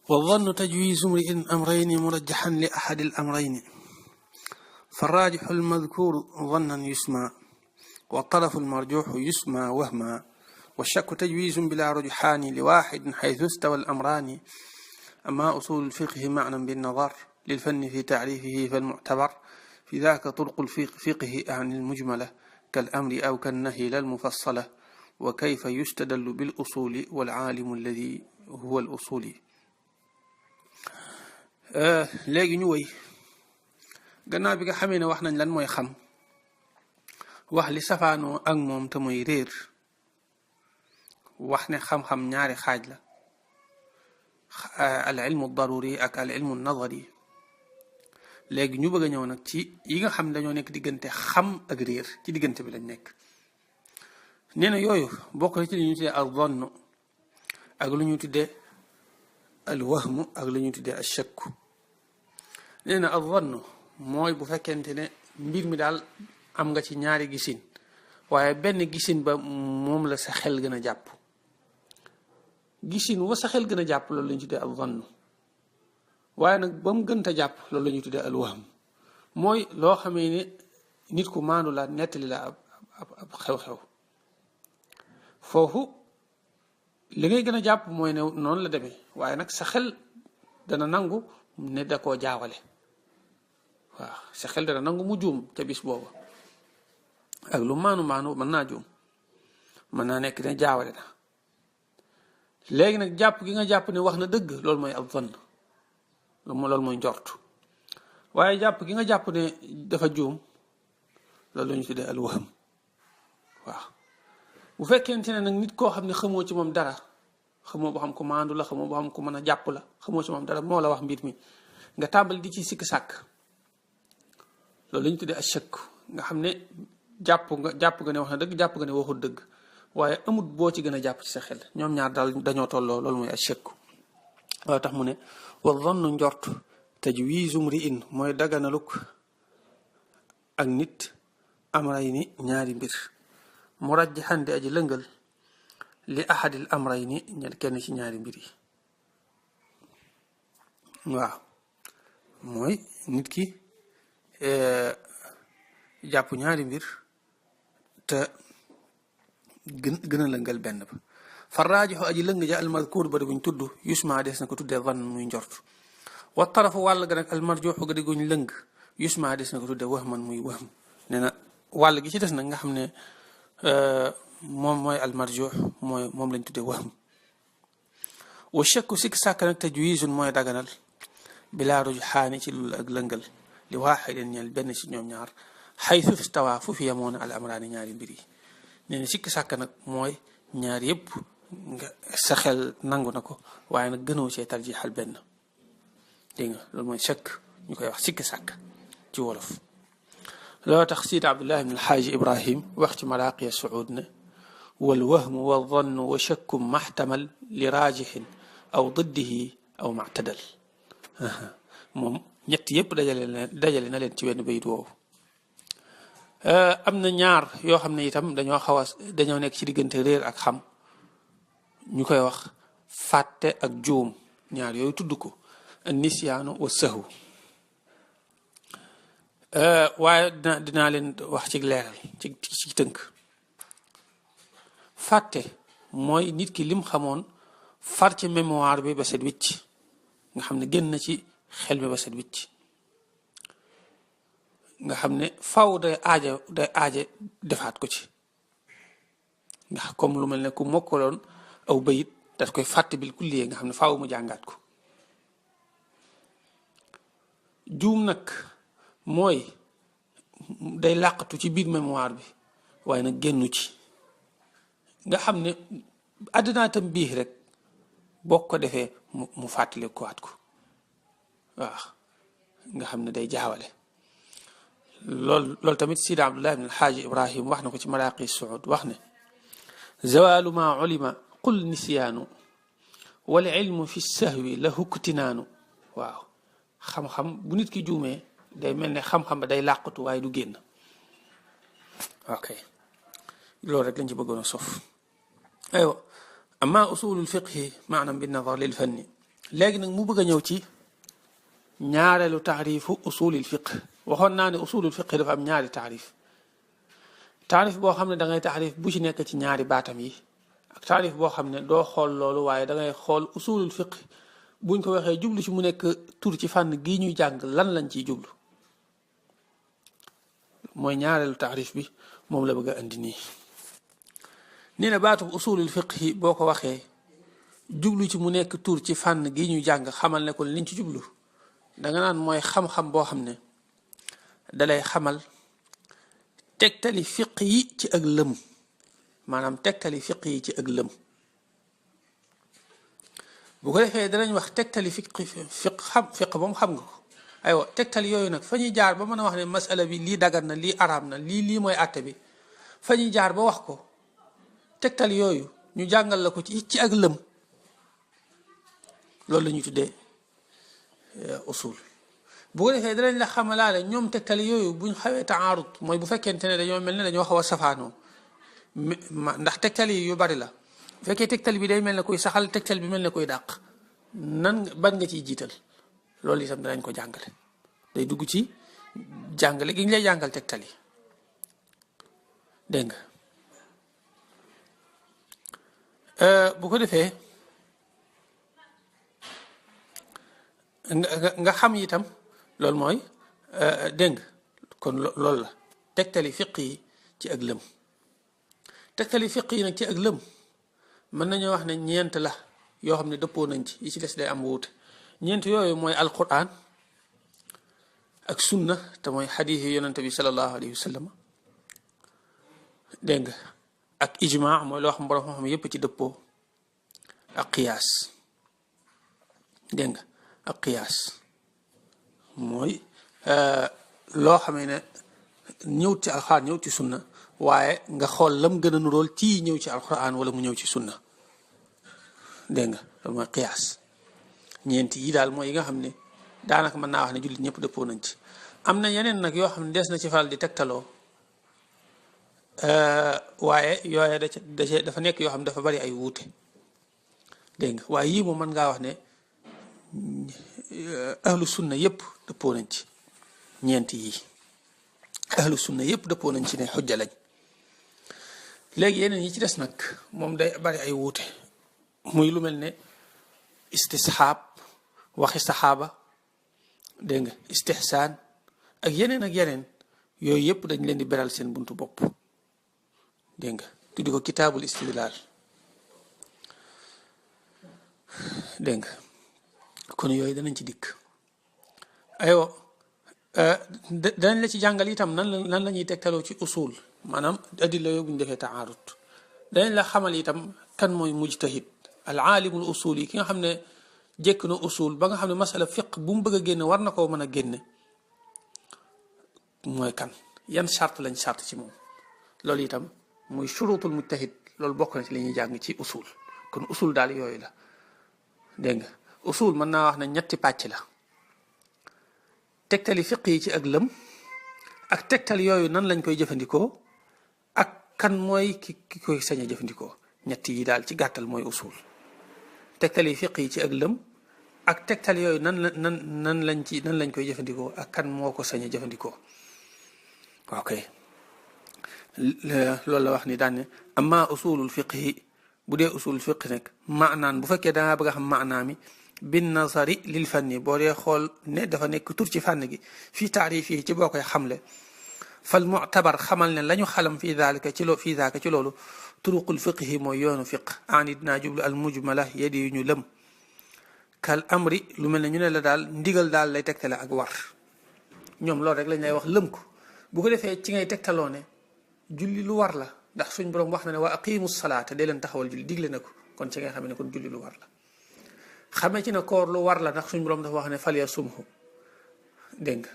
والظن تجويز امرئ أمرين مرجحا لأحد الأمرين فالراجح المذكور ظنا يسمى والطرف المرجوح يسمى وهما والشك تجويز بلا رجحان لواحد حيث استوى الأمران أما أصول الفقه معنى بالنظر للفن في تعريفه فالمعتبر في ذاك طرق الفقه عن المجملة كالأمر أو كالنهي لا المفصلة وكيف يستدل بالأصول والعالم الذي هو الأصول. léegi ñu wëy gannaaw bi nga xamee ne wax nañ lan mooy xam wax li safaanoo ak moom te mooy réer wax ne xam-xam ñaari xaaj la al ilmu daruri ak al ilmu nadari léegi ñu bëgg a ñëw nag ci yi nga xam dañoo nekk diggante xam ak réer ci diggante bi lañ nekk. nee na yooyu bokk na ci li ñu tuddee al zann ak lu ñu tuddee al wahmu ak lu ñu tuddee al shakku. nee na al zann mooy bu fekkente ne mbir mi daal am nga ci ñaari gisin waaye benn gisin ba moom la sa xel gën a jàpp gisin wa sa xel gën a jàpp loolu la ñu tuddee al zann waaye nag ba mu gënta jàpp loolu la ñuy tuddee al wahm mooy loo xamee ne nit ku maandu la nettali la ab xew-xew foofu li ngay gën a jàpp mooy ne noonu la demee waaye nag sa xel dana nangu ne da koo jaawale waaw sa xel dana nangu mu juum ca bis booba ak lu maanu mën naa juum mën naa nekk ne jaawale na léegi nag jàpp gi nga jàpp ne wax na dëgg loolu mooy al zann loolu mooy njort waaye jàpp gi nga jàpp ne dafa juum loolu la ñu tuddee al wahm waaw bu fekkente ne nag nit koo xam ne xamoo ci moom dara xamoo boo xam ko maandu la xamoo boo xam ko mën a jàpp la xamoo ci moom dara moo la wax mbir mi nga tàmbali di ci sikk sàkk loolu la ñu tuddee ashak nga xam ne jàpp nga ne wax na dëgg jàpp nga ne waxul dëgg waaye amut boo ci gën a jàpp ci sa xel ñoom ñaar daal dañoo tolloo loolu mooy ashak. waaw tax mu ne wa zannu njort tajwiizu mri'in mooy daganaluk ak nit amrayni ñaari mbir murajjahan di aji lëngal li ahadil amrayni ñel kenn ci ñaari mbir yi. waaw mooy nit ki jàpp ñaari mbir te gën a lëngal benn ba farraajixu aji lëng ja almadkuur ba di guñ tudd yusma des na ko tuddee zann muy njort wa tarafu wàll ga nag almarjuxu ga di guñ lëng yusma des na ko tuddee wahman muy wahm. nee na wàll gi ci des nag nga xam ne moom mooy almarjux moom lañ tuddee wahm. wa shakku sikk sàkk nag tajwiizun mooy daganal bilaa rujxaani ci lul ak lëngal li waaxidin ñeel benn ci ñoom ñaar xaytu stawaa fu fi yemoon al amraani ñaari mbir yi. nee na sikk sàkk nag mooy ñaar yëpp nga sa xel nangu na ko waaye nag gënoo see tarjixal benn dégg nga loolu mooy shakk ñu koy wax sikk sàkk ci wolof. loo tax Sidi Abdullah ibn alxaaji Ibrahim wax ci Maraaqiya Suud ne wal wahmu wa zannu wa shakku maxtamal li raajixin aw diddihi aw mactadal. moom ñett yëpp dajale na leen ci wenn bayit woowu. am na ñaar yoo xam ne itam dañoo nekk ci diggante réer ak xam ñu koy wax fàtte ak juum ñaar yooyu tudd ko nisyaanu wa sahwu waaye dinaa leen wax ci leeral ci tënk. fàtte mooy nit ki lim xamoon far ci mémoire bi ba set wicc nga xam ne génn na ci xel mi ba set wicc nga xam ne faw day aaje defaat ko ci ndax comme lu mel ne ku mokkaloon aw bayit daf koy fàtte bil kulliyee nga xam ne faw mu jàngaat ko. juum nag mooy day làqatu ci biir mémoire bi waaye nag génnu ci nga xam ne àddinaa tam bii rek boo ko defee mu fàttali ko waat ko waaw nga xam ne day jaawale. loolu tamit Sidi Abdullah ibn alxaaji Ibrahim wax na ko ci Maraaqi Suud wax ne zawaalu maa ulima qul nisyaanu wal ilmu fi sahwi la huktinaanu. waaw xam-xam bu nit ki juumee day mel ne xam-xam ba day làqatu waaye du génn. ok loolu rek lañ ci bëggoon a sof. aywa amma usulul fiqhi maanaam bi nazar lil fanni léegi nag mu bëgg a ñëw ci ñaareelu taarifu usulil fiq waxoon naa ne usulul fiq dafa am ñaari taarif boo xam ne da ngay taarif bu ci nekk ci ñaari baatam yi ak taarif boo xam ne doo xool loolu waaye da ngay xool usulul fiq buñ ko waxee jublu ci mu nekk tur ci fànn gii ñuy jàng lan lañ ciy jublu mooy ñaareelu taarif bi moom la bëgg a indi nii. nee na baatu usulul fiq yi boo ko waxee jublu ci mu nekk tur ci fànn gii ñuy jàng xamal ne ko liñ ci jublu danga naan mooy xam-xam boo xam ne dalay xamal tegtali fiq yi ci ak lëm maanaam tegtali fiq yi ci ak lëm bu ko defee danañ wax tegtali fiq moom xam nga ko aywa tegtali yooyu nag fa ñuy jaar ba mën a wax ne masala bi lii dagan na lii araam na lii mooy àtte bi fa ñuy jaar ba wax ko tegtali yooyu ñu jàngal la ko ci ak lëm loolu la ñuy tuddee usul bu ko defee danañ la xamalaale ñoom tegtali yooyu buñ xawee taarut mooy bu fekkente ne dañoo mel ne dañoo xaw a safaanoo ndax tegtali yu bari la bu fekkee tegtal bi day mel ne kuy saxal tegtal bi mel ne kuy dàq nan ban nga ciy jiital loolu itam danañ ko jàngale day dugg ci jàngale gi ñu lay jàngal tegtal yi dégg nga bu ko defee nga xam itam loolu mooy dégg nga kon loolu la tegtali fiq yi ci ak lëm tegtali fiq yi nag ci ak lëm mën nañoo wax ne ñeent la yoo xam ne dëppoo nañ ci yi ci des day am wuute ñeent yooyu mooy alquran ak sunna te mooy xadiis yi yonente bi sallallahu alayhi wa sallam dégg nga ak ijma mooy loo xam borom xam yépp ci dëppoo ak qiyaas dégg nga ak qiyaas mooy loo xamee ne ñëw ci alxuraan ñëw ci sunna waaye nga xool lam gën a nuróol ci ñëw ci alxuraan wala mu ñëw ci sunna dégg nga loolu mooy qiyaas ñeenti yi daal mooy yi nga xam ne daanaka mën naa wax ne jullit ñëpp dëppoo nañ ci am na yeneen nag yoo xam ne des na ci faral di tegtaloo waaye yooye dafa nekk yoo xam ne dafa bari ay wuute dégg nga waaye yii moom mën ngaa wax ne ahlu sunna yëpp dëppoo nañ ci ñeenti yii ahlu sunna yëpp dëppoo nañ ci ne xujja lañ léegi yeneen yi ci des nag moom day bari ay wuute muy lu mel ne istisxaab waxi saxaaba dégg nga istixsaan ak yeneen yooyu yëpp dañ leen di beral seen buntu bopp dégg nga tuddi ko kitaabul istidlaal dégg nga kon yooyu danañ ci dikk aywa danañ la ci jàngal itam nan la ñuy tegtaloo ci usul maanaam addila yooyu bu ñu defee taarut danañ la xamal itam kan mooy mujtahid al aalimul usul yi ki nga xam ne jekk na usul ba nga xam ne masala fiq bu mu bëgg a génne war na koo mën a génne mooy kan yan charte lañ charte ci moom loolu itam muy shurutul mujtahid loolu bokk na ci li ñuy jàng ci usul kon usul daal yooyu la dégg nga usul mën naa wax ne ñetti pàcc la tegtali fiq yi ci ak lëm ak tegtal yooyu nan lañ koy jëfandikoo ak kan mooy ki koy sañ a jëfandikoo ñett yi daal ci gàttal mooy usul tegtali fiq yi ci ak lëm ak tegtal yooyu nan lañ koy jëfandikoo ak kan moo ko sañ a jëfandikoo ok loolu la wax ni daan ne amma usulul fiqhi bu dee usulul fiqhi nag maanaan bu fekkee dangaa bëgg a xam maanaa mi bin nazari lil fanni boo dee xool ne dafa nekk tur ci fànn gi fii taarif yi ci boo koy xamle fal mu'tabar xamal ne la ñu xalam fii daalika fii daaka ci loolu turuqul fiqhi mooy yoonu fiq ani dinaa jublu al mujmala yedi yu ñu lëm kal amri lu mel ne ñu ne la daal ndigal daal lay tegtale ak war ñoom loolu rek lañ lay wax lëm ko bu ko defee ci ngay tegtaloo ne julli lu war la ndax suñ borom wax na ne wa aqimu salaata dee leen taxawal julli digle na ko kon ci ngay xam ne kon julli lu war la xamee ci ne koor lu war la ndax suñ borom dafa wax ne fal yasumhu dégg nga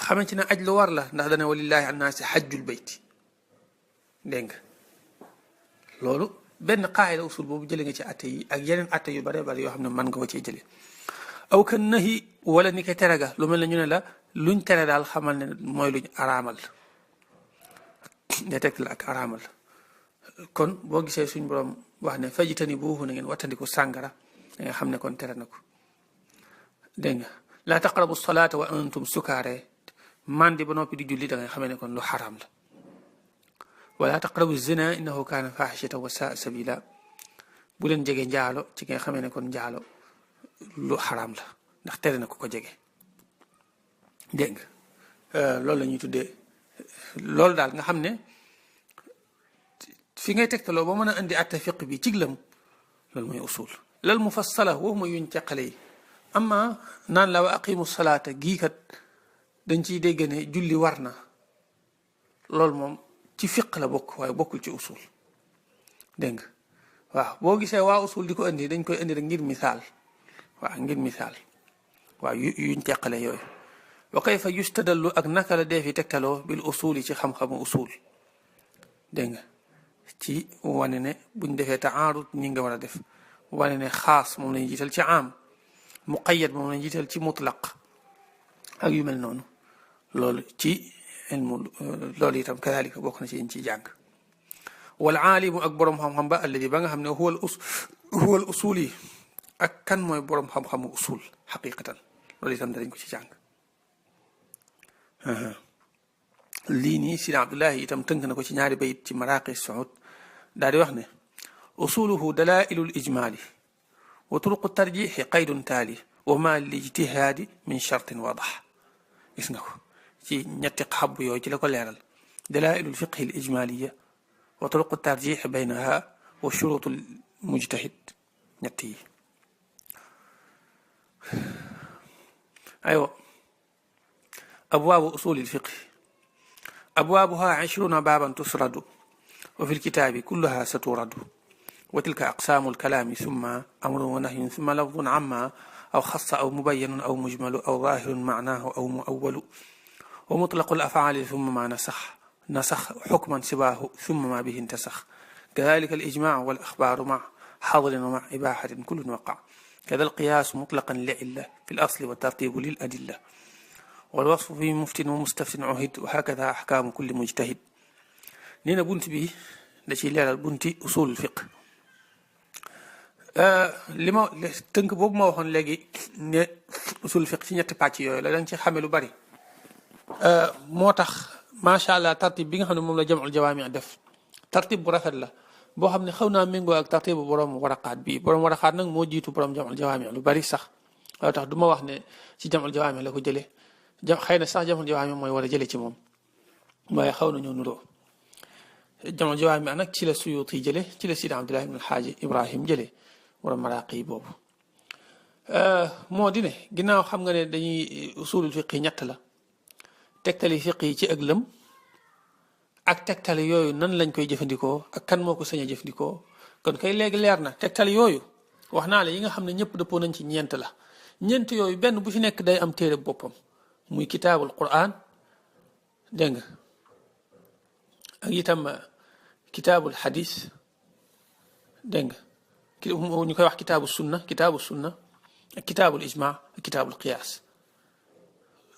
xamee ci ne aj lu war la ndax dana walillahi annaasi xajjul bayti dégg nga loolu benn qaayida usul boobu jële nga ci atte yi ak yeneen atte yu bare bare yoo xam ne mën nga ko cee jële aw kan nahi wala ni ko tere ga lu mel ne ñu ne la luñ tere daal xamal ne mooy luñ araamal ne teg la ak araamal kon boo gisee suñ borom wax ne fajitani buuxu na ngeen wattandiku sàngara da nga xam ne kon tere na ko dégg nga laa taqrabu salaata wa antum sukaare mandi ba noppi di julli da nga xamee ne kon lu xaraam la wala taqrabu zina innahu kaana faaxishatan wa saa sabila bu leen jege njaalo ci nga xamee ne kon njaalo lu xaraam la ndax tere na ko ko jege dégg nga loolu la ñuy tuddee loolu daal nga xam ne fi ngay tegtaloo ba mën a indi atte fiq bi ciglam loolu mooy usul lal mufassala waxuma yuñ teqale yi amma naan la wa aqimu salaata gii kat dañ ciy dégg ne julli war na loolu moom ci fiq la bokk waaye bokkul ci usul dégg nga waaw boo gisee waa usul di ko indi dañ koy indi rek ngir misaal waaw ngir misaal waaw yuñ teqale yooyu wa kayfa yustadallu ak naka la dee fi tegtaloo bil usul yi ci xam-xamu usul dégg nga ci wane ne buñ defee taarud ñi nga war a def wane ne xaas moom lañu jiital ci am muqayyad moom lañu jiital ci mutlaq ak yu mel noonu loolu ci ilmu loolu itam kadalika bokk na ci yiñ ciy jàng wal aalimu ak boroom xam-xam ba alladi ba nga xam ne huwal usul yi ak kan mooy boroom xam-xamu usul xaqiqatan loolu itam danañ ko ci jàng lii nii Sidi Abdullahi itam tënk na ko ci ñaari bayit ci maraqi suud daal di wax ne usuluhu dalailu l ijmali wa turuqu tarjixi qaydun taali wa ma lijtihaadi min chartin wadax gis nga ko ci ñetti xab yooyu ci la ko leeral dalailu l fiqhi l ijmaliya wa turuqu tarjixi baynaha wa shurutu l mujtahid ñett yi aywa abwaabu usuli l fiqhi أبوابها 20 بابا تسرد وفي الكتاب كلها ستورد وتلك أقسام الكلام ثم أمر ونهي ثم لفظ عما أو خص أو مبين أو مجمل أو ظاهر معناه أو مؤول ومطلق الأفعال ثم ما نسخ حكما سواه ثم ما به انتسخ كذلك الإجماع والأخبار مع حظر ومع إباحة كل وقع كذا القياس مطلقا لعلة في الأصل والترتيب للأدلة والوصف في مفت ومستفت عهد وهكذا أحكام كل مجتهد نينا بنت بي داشي ليرال بنتي أصول الفقه لما تنك بوب ما waxon legi ne usul fiqh ci ñetti patch yoy la dañ ci xamé lu bari motax ma sha Allah tartib bi nga xamne mom la jam'ul jawami' def tartib bu rafet la bo xamne xawna mengo ak tartib borom waraqat bi borom waraqat nak mo jitu borom jam'ul jawami' lu bari sax tax duma wax ne ci jam'ul jawami' la ko jëlé xëy na sax jamul jawaami mooy war a jële ci moom waaye xaw na ñoo nuroo jamul jawaami nag ci la Suyuti jële ci la Sidi Abdullah ibn Alxaaji Ibrahim jële wala maraqi boobu moo di ne ginnaaw xam nga ne dañuy usulul fiqi ñett la tegtali fiqi ci ak lëm ak tegtali yooyu nan lañ koy jëfandikoo ak kan moo ko sañ a jëfandikoo kon kay léegi leer na tegtali yooyu wax naa la yi nga xam ne ñëpp dëppoo nañ ci ñeent la ñeent yooyu benn bu ci nekk day am téere boppam muy kitaabul Qur'an dégg nga ak itam kitaabul xadis dégg nga ñu koy wax kitaabu sunna ak kitaabul ijma ak kitaabul qiyaas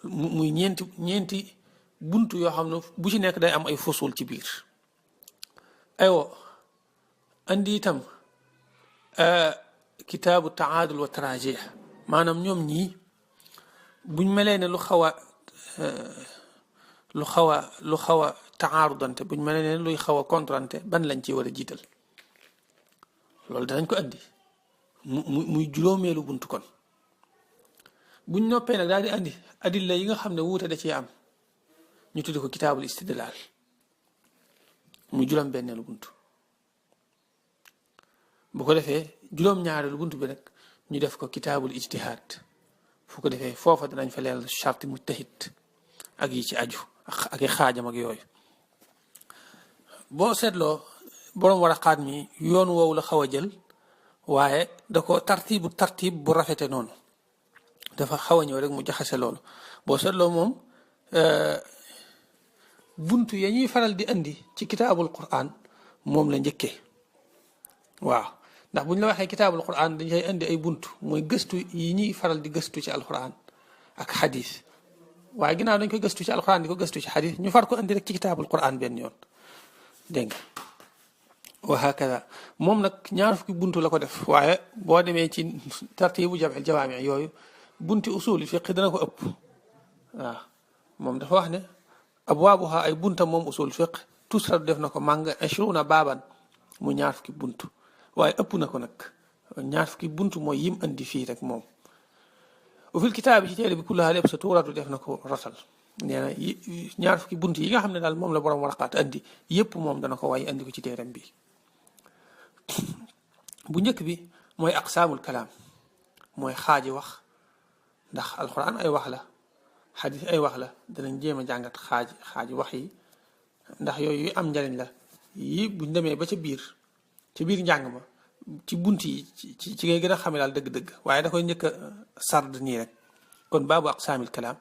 muy ñeenti buntu yoo xam ne bu ci nekk day am ay fusul ci biir aywa andi itam kitaabu taadul wa tarajih maanaam ñoom ñii buñ melee ne lu xaw a taarudante buñ melee ne luy xaw a contrante ban lañ ci war a jiital loolu danañ ko andi muy juróomeelu buntu kon buñ noppee nag daal di andi adilla yi nga xam ne wuute da ciy am ñu tuddi ko kitaabul istidlaal muy juróom benneelu buntu bu ko defee juróom ñaareelu buntu bi nag ñu def ko kitaabul ijtihaad fu ko defee foofa danañ fa leeral charti mujtahid ak yi ci aju ak i xaajam ak yooyu boo seetloo boroom waraqaat mi yoon woowu la xaw a jël waaye da ko tartib bu rafete noonu dafa xaw a ñëw rek mu jaxase loolu boo seetloo moom buntu ya ñuy faral di andi ci kitaabul Qur'an moom la njëkkee waaw ndax bu ñu la waxee kitaabul Qur'an dañ koy andi ay buntu mooy gëstu yi ñuy faral di gëstu ci alquran ak xadis waaye ginnaaw dañ koy gëstu ci alquran di ko gëstu ci xadis ñu far ko andi rek ci kitaabul Qur'an benn yoon dégg nga wa hakada moom nag ñaar fukki buntu la ko def waaye boo demee ci tartibu jam'il jawaami yooyu bunti usul fiq dana ko ëpp waaw moom dafa wax ne abwaabuha ay buntam moom usul fiq tusrad def na ko màng 20 baaban mu ñaar fukki buntu waaye ëpp na ko nag ñaar fukki buntu mooy yim andi fii rek moom wa fil kitaabi ci téere bi kullaha lépp sa tuuratu def na ko rotal nee na ñaar fukki buntu yi nga xam ne daal moom la borom waraqaat andi yépp moom dana ko way andi ko ci téeram bi bu njëkk bi mooy aqsaamul kalaam mooy xaaji wax ndax alquran ay wax la xadis ay wax la danañ jéem a jàngat xaaji wax yi ndax yooyu am njariñ la yi buñ demee ba ca biir njàng ma ci bunt yi ci ngay gën a xame daal dëgg-dëgg waaye da koy njëkk a sard nii rek kon baabu aqsaamil kalaam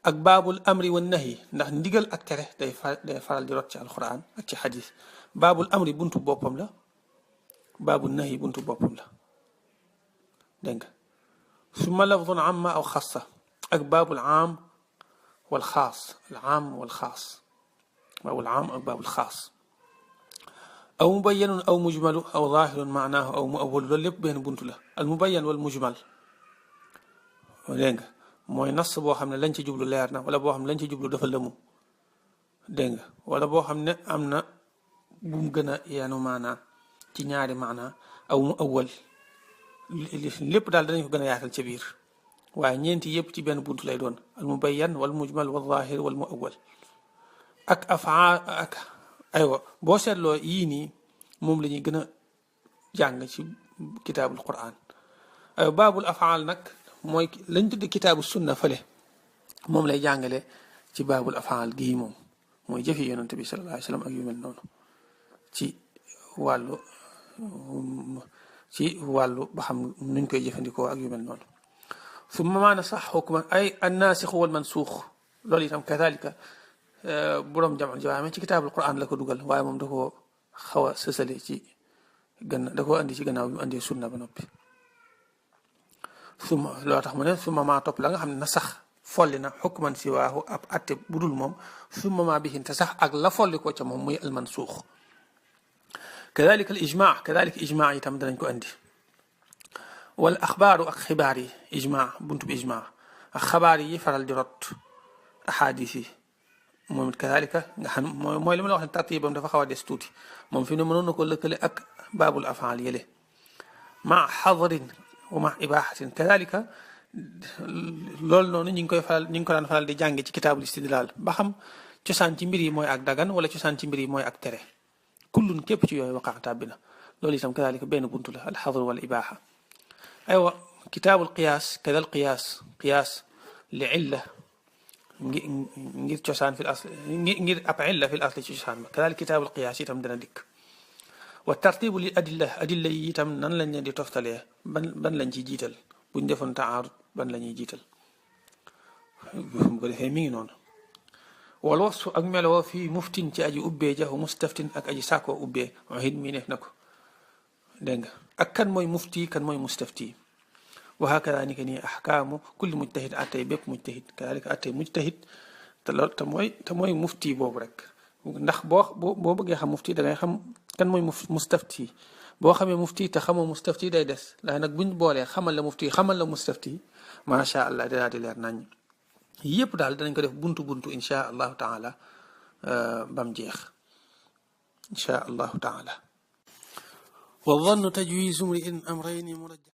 ak baabul amri wan nahyi ndax ndigal ak tere day faral di rot ci alquran ak ci xadis baabul amri buntu boppam la baabul nahyi buntu boppam la dégg nga summa lafdun amma aw xassa ak baabul aam wal xaas al aam wal xaas baabul aam ak baabul xaas aw mubayyanun aw mujmalu aw zaahirun maanaahu aw muawwalu loolu lépp benn buntu la al mubayyan wal mujmal dégg nga mooy nas boo xam ne lañ ci jublu leer na wala boo xam ne lañ ci jublu dafa lëmu dégg nga wala boo xam ne am na bu mu gën a yanu maanaa ci ñaari maanaa aw muawwal lépp daal danañ ko gën a yaatal ca biir waaye ñeenti yëpp ci benn buntu lay doon al mubayyan wal mujmal wal zaahir wal muawwal ak afaal ak aywa boo seetloo yii nii moom la ñuy gën a jàng ci kitaabul quran aywa baabul afaal nag mooy lañ tudde kitaabu sunna fële moom lay jàngale ci baabul afaal gii moom mooy jëfi yonante bi sallallahu alayhi wa sallam ak yu mel noonu ci wàllu ba xam nuñ koy jëfandikoo ak yu mel noonu summa maana sax xukman ay annaasixu wal mansuux loolu itam kadalika borom jam'ul jawaami ci kitaabul quran la ko dugal waaye moom da koo xaw a sësale ci da koo andi ci gannaaw bi mu andee sunna ba noppi summa loo tax mu ne summa maa topp la nga xam ne na sax folli na xukman si waaxu ab atte budul moom summa maa bihin te sax ak la folli ko ca moom muy al mansuux kadalika al ijmaa itam danañ ko andi wala axbaaru ak xibaar yi ijmaa buntu bi ijmaa ak xabaar yi faral di rot axaadis yi moom it kadalika nga xam mooy li ma la wax ne tartibam dafa xaw a des tuuti moom fi mu ne mënoon na ko lëkkale ak baabul afaal yële ma xadrin wa ma ibaaxatin kadalika loolu noonu ñu ngi ko daan faral di jànge ci kitaabul istidlaal ba xam cosaan ci mbir yi mooy ak dagan wala cosaan ci mbir yi mooy ak tere kullun képp ci yooyu waqaa tàbbi na loolu itam kadalika benn buntu la alxadr wal ibaaxa aywa kitaabul qiyaas kadal qiyaas li illa ngir cosaan fil asl ngir ab illa fil asl ci cosaan ba kadalika kitaabul qiyaas itam dana dikk wa tartibu li adilla yi itam nan lañ leen di toftalee ban lañ ciy jiital buñ defoon taarud ban la ñuy jiital bu ko defee mi ngi noonu wal wasfu ak meloo fii muftin ci aji ubbee ja mustaftin ak aji sàkkoo ubbee waxit mi neef na ko dégg nga ak kan mooy mufti kan mooy mustafti wa hakada ni que nii ahkaamu kulli mujtahid attey bépp mujtahid kadalika attey mujtahid te loolu te mooy mufti boobu rek ndax boo bëggee xam mufti da ngay xam kan mooy mustafti boo xamee mufti te xamoo mustafti day des ndax nag buñ boolee xamal la mufti xamal la mustafti macha allah dinaa di leer nañ yëpp daal danañ ko def buntu insha allahu taala bam jeex insha allahu taala wa dhannu tajwiizu mri'in amrayni murajjah